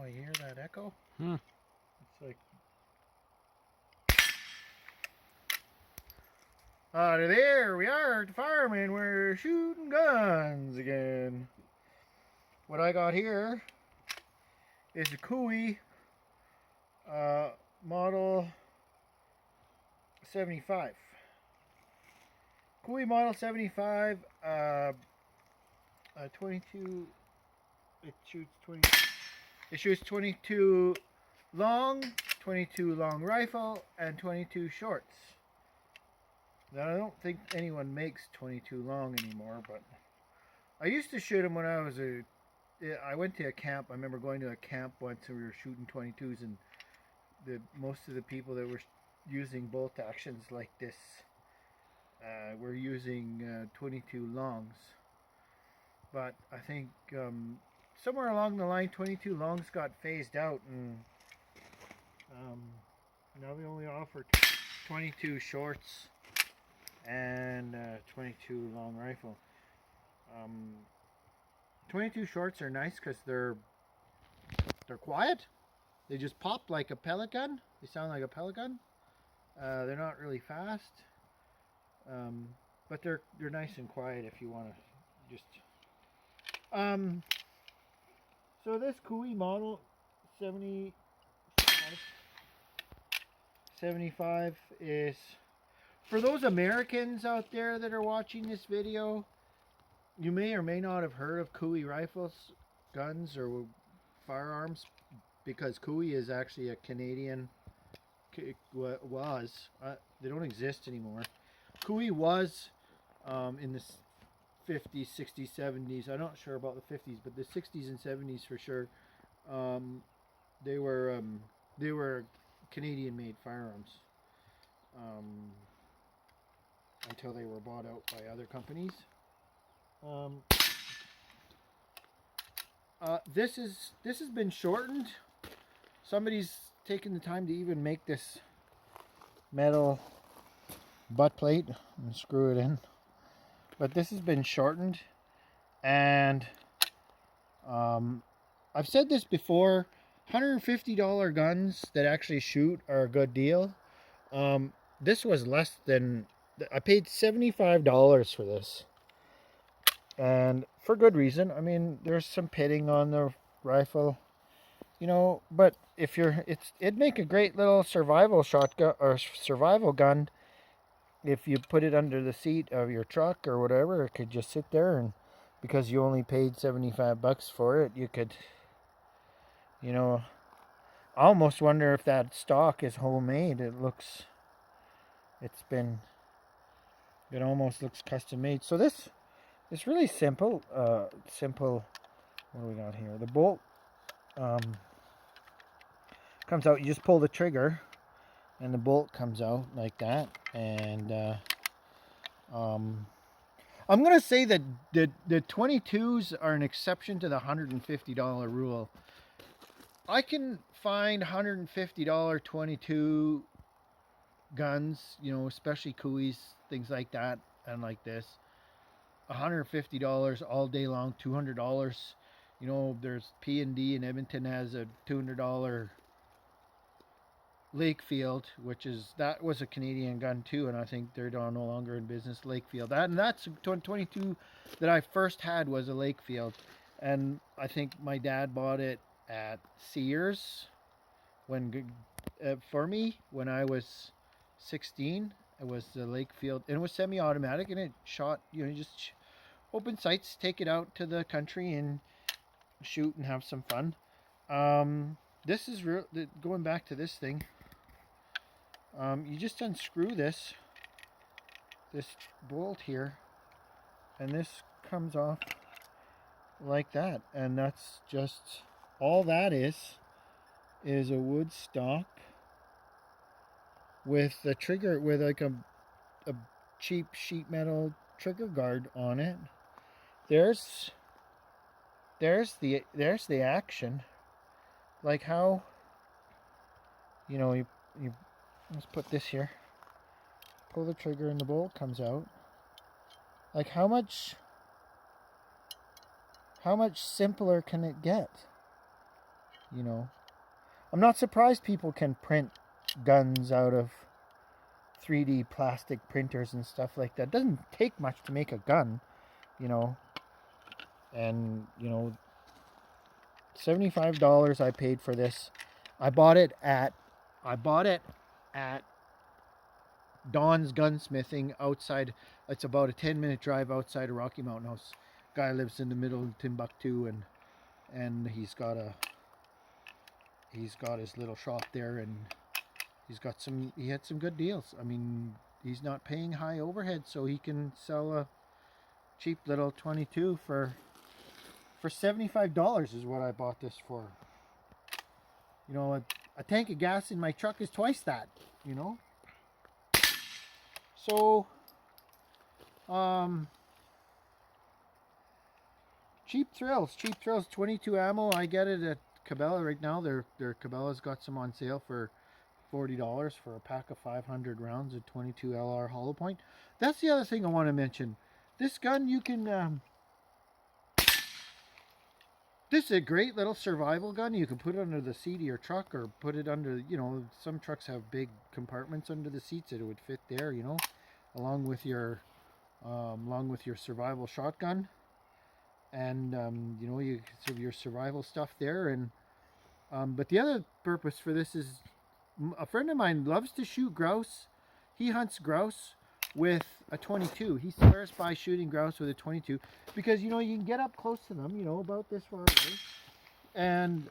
you hear that echo? It's like... there we are at the farm and we're shooting guns again. What I got here is a Cooey Model 75. Cooey Model 75, 22, it shoots 22 long, 22 long rifle, and 22 shorts. Now, I don't think anyone makes 22 long anymore, but I used to shoot them when I was I went to a camp. I remember going to a camp once and we were shooting 22s, and most of the people that were using bolt actions like this were using 22 longs. But I think somewhere along the line 22 longs got phased out, and now we only offer 22 shorts and 22 long rifle. 22 shorts are nice because they're quiet. They just pop like a pellet gun. They sound like a pellet gun. They're not really fast, but they're nice and quiet if you want to just. So this Cooey Model 75 is for those Americans out there that are watching this video. You may or may not have heard of Cooey rifles, guns, or firearms, because Cooey is actually a Canadian. They don't exist anymore. Cooey was in the 50s, 60s, 70s. I'm not sure about the 50s, but the 60s and 70s for sure. They were Canadian-made firearms until they were bought out by other companies. This has been shortened. Somebody's taken the time to even make this metal butt plate and screw it in. But this has been shortened, and I've said this before, $150 guns that actually shoot are a good deal. This was less than, I paid $75 for this, and for good reason. I mean, there's some pitting on the rifle, you know, but if it'd make a great little survival shotgun or survival gun. If you put it under the seat of your truck or whatever, it could just sit there, and because you only paid $75 for it, you could, you know, I almost wonder if that stock is homemade. It almost looks custom made. So this is really simple. What do we got here? The bolt comes out. You just pull the trigger, and the bolt comes out like that. And I'm gonna say that the 22s are an exception to the $150 rule. I can find $150 22 guns, you know, especially Cooeys, things like that, and like this, $150 all day long, $200. You know, there's P&D in Edmonton has a $200 Lakefield, that was a Canadian gun too, and I think they're no longer in business. Lakefield, that's 22 that I first had was a Lakefield, and I think my dad bought it at Sears for me when I was 16. It was the Lakefield, and it was semi-automatic, and it shot, you know, just open sights, take it out to the country and shoot and have some fun. This is real. Going back to this thing, you just unscrew this bolt here, and this comes off like that, and that's just all that is a wood stock with the trigger, with like a cheap sheet metal trigger guard on it. There's the action. Like how, you know, you let's put this here, pull the trigger and the bolt comes out. Like how much simpler can it get? you know. I'm not surprised people can print guns out of 3D plastic printers and stuff like that. It doesn't take much to make a gun, you know. And, you know, $75 I paid for this. I bought it at Don's Gunsmithing outside. It's about a 10-minute drive outside of Rocky Mountain House. Guy lives in the middle of Timbuktu, and he's got his little shop there, and he had some good deals. I mean, he's not paying high overhead, so he can sell a cheap little 22 for $75 is what I bought this for. You know, a tank of gas in my truck is twice that, you know. So, cheap thrills, 22 ammo. I get it at Cabela right now. Their Cabela's got some on sale for $40 for a pack of 500 rounds of 22 LR hollow point. That's the other thing I want to mention. This gun, you can, this is a great little survival gun. You can put it under the seat of your truck, or put it under, you know, some trucks have big compartments under the seats that it would fit there, you know, along with your survival shotgun, and you know, you have your survival stuff there. And but the other purpose for this is, a friend of mine loves to shoot grouse. He hunts grouse with a 22. He swears by shooting grouse with a 22 because, you know, you can get up close to them, you know, about this far away, and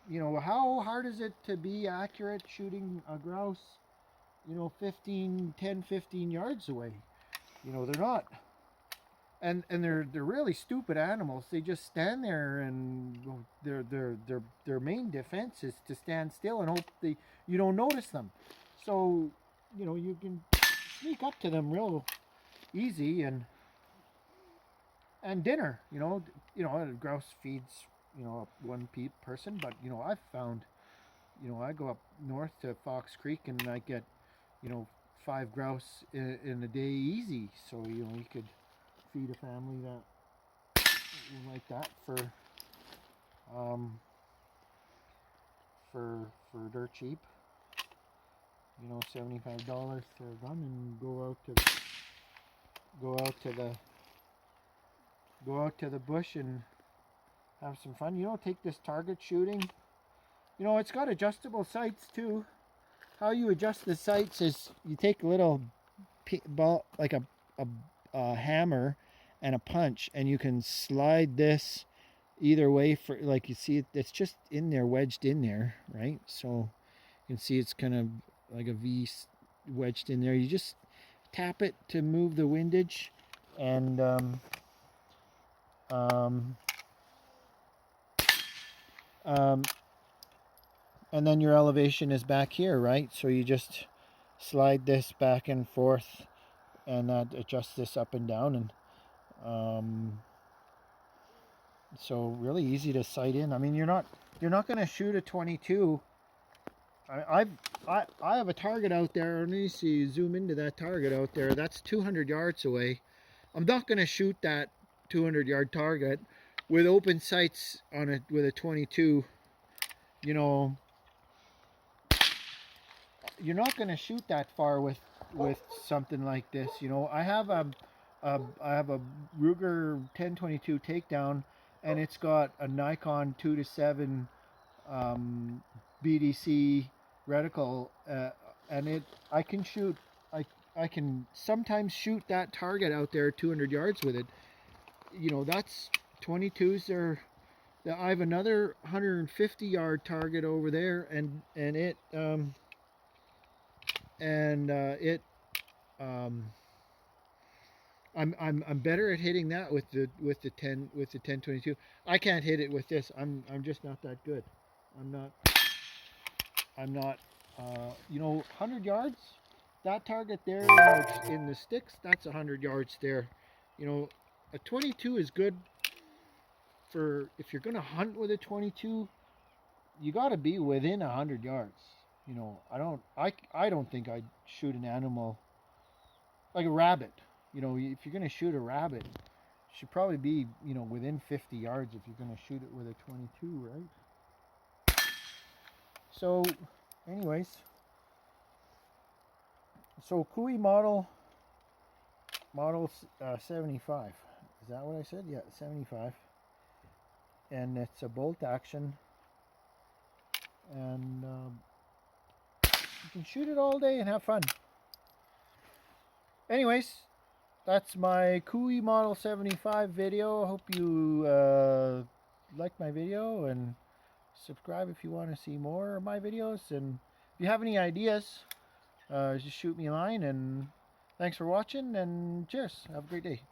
you know, how hard is it to be accurate shooting a grouse, you know, 10, 15 yards away? You know, they're not, and they're really stupid animals. They just stand there, and their main defense is to stand still and hope you don't notice them. So, you know, you can sneak up to them real easy, and dinner, you know, a grouse feeds, you know, one person, but, you know, I've found, you know, I go up north to Fox Creek and I get, you know, 5 grouse in a day easy. So, you know, you could feed a family that like that for dirt cheap. You know, $75 for a gun, and go out to the bush and have some fun. You know, take this target shooting. You know, it's got adjustable sights too. How you adjust the sights is you take a little ball, like a hammer and a punch, and you can slide this either way. For, like, you see, it's just in there, wedged in there, right? So you can see it's kind of like a V wedged in there. You just tap it to move the windage, and and then your elevation is back here, right? So you just slide this back and forth, and adjust this up and down, and so really easy to sight in. I mean, you're not going to shoot a 22. I have a target out there. Let me see, zoom into that target out there. That's 200 yards away. I'm not going to shoot that 200-yard target with open sights on it with a 22. You know, you're not going to shoot that far with something like this. You know, I have a Ruger 1022 takedown, and it's got a Nikon 2-7 BDC reticle, and I can sometimes shoot that target out there 200 yards with it. You know, that's 22s. I have another 150-yard target over there, and I'm better at hitting that with the 1022. I can't hit it with this. I'm just not that good. I'm not you know, 100 yards, that target there in the sticks, that's 100 yards there. You know, a 22 is good for, if you're going to hunt with a 22, you got to be within 100 yards. You know, I don't think I'd shoot an animal like a rabbit. You know, if you're going to shoot a rabbit, Should probably be, you know, within 50 yards if you're going to shoot it with a 22, right? So, anyways, so Cooey Model 75. Is that what I said? Yeah, 75. And it's a bolt action, and you can shoot it all day and have fun. Anyways, that's my Cooey Model 75 video. I hope you like my video, and subscribe if you want to see more of my videos. And if you have any ideas, just shoot me a line. And thanks for watching, and cheers. Have a great day.